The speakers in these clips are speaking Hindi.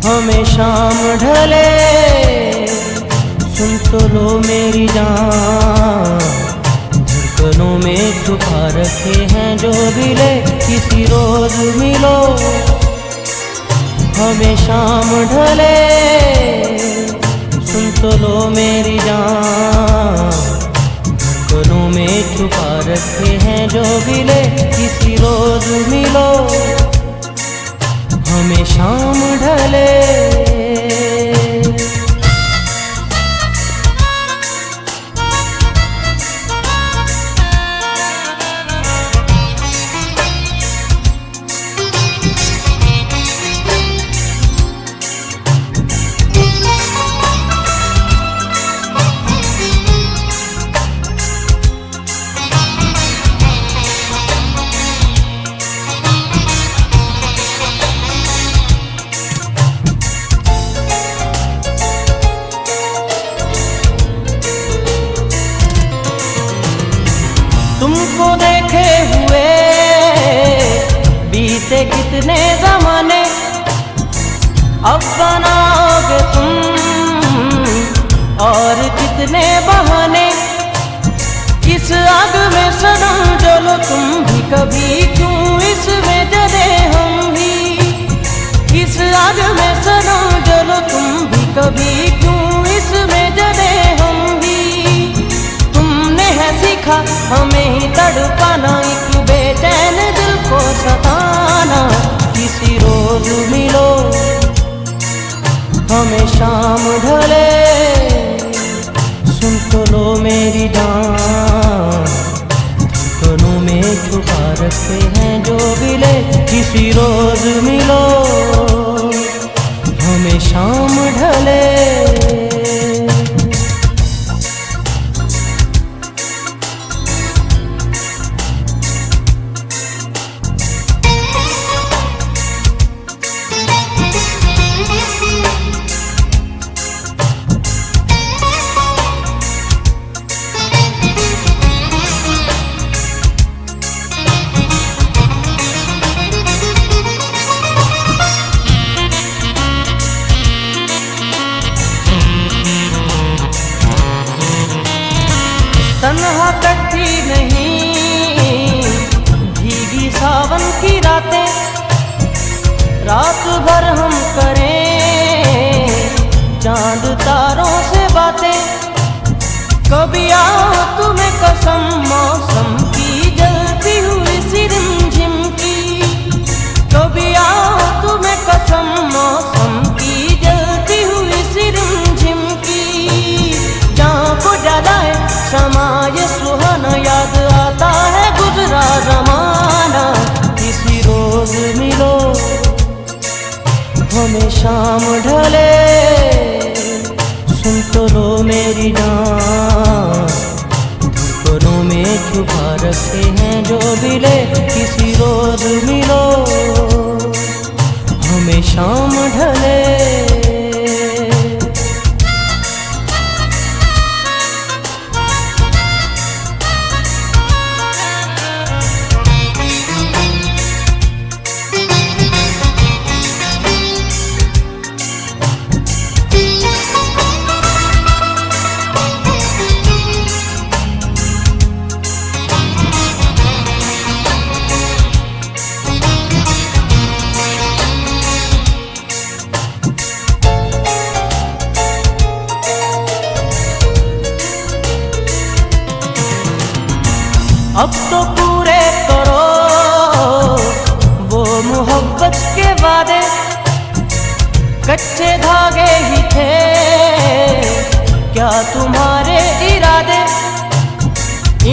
हमें शाम ढले सुन तो लो मेरी जान, धड़कनों में छुपा रखे हैं जो गिले किसी रोज मिलो। हमें शाम ढले सुन तो लो मेरी जान, धड़कनों में छुपा रखे हैं जो गिले किसी रोज मिलो। हमें शाम ढले तुमको देखे हुए बीते कितने ज़माने, अब बनाओगे तुम और कितने बहाने। इस आग में सनम जलो तुम भी, कभी क्यों इसमें जले हम भी। इस आग में सनम जलो तुम भी, कभी क्यों इसमें जले हम भी। तुमने है सीखा हमें ही तड़पाना, एक बेचैन दिल को सताना। किसी रोज मिलो हमें शाम ढले सुन तो लो मेरी जान, धड़कनों में छुपा रखे हैं जो गिले किसी रोज मिलो। हमें शाम ढले तन्हा कटती नहीं भीगी सावन की रातें, रात भर हम करें चांद तारों से बातें। कभी आओ तुम्हें कसम मौसम की जलती हुई सी रिमझिम की, कभी आओ तुम्हें कसम मौसम की जलती हुई सी रिमझिम की। जहाँ को जलाए समा ये सुहाना, याद आता है गुजरा जमाना। किसी रोज मिलो हमें शाम ढले सुन तो लो मेरी जान, धड़कनों में छुपा रखे हैं जो गिले किसी रोज मिलो। हमें शाम ढले अब तो पूरे करो वो मोहब्बत के वादे, कच्चे धागे ही थे क्या तुम्हारे इरादे।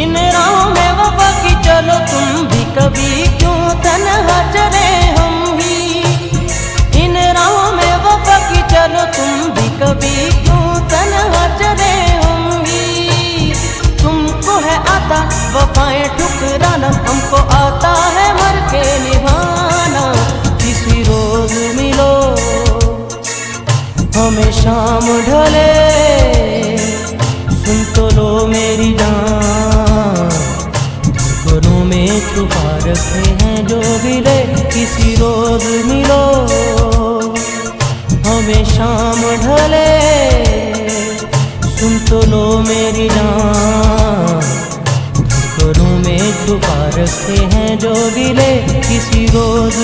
इन राहों में वफा की चलो तुम भी, कभी क्यों तन्हा चले हम भी। इन राहों में वफा की चलो तुम भी, कभी क्यों तन्हा चले हम भी। तुमको है आता वफाएं ठुकराना, हमको आता है मर के निभाना। किसी रोज मिलो हमें शाम ढले सुन तो लो मेरी जान, धड़कनों में छुपा रखे हैं जो गिले किसी रोज मिलो। शाम ढले, सुन तो लो मेरी जान, धड़कनों में छुपा रखे हैं जो गिले किसी रोज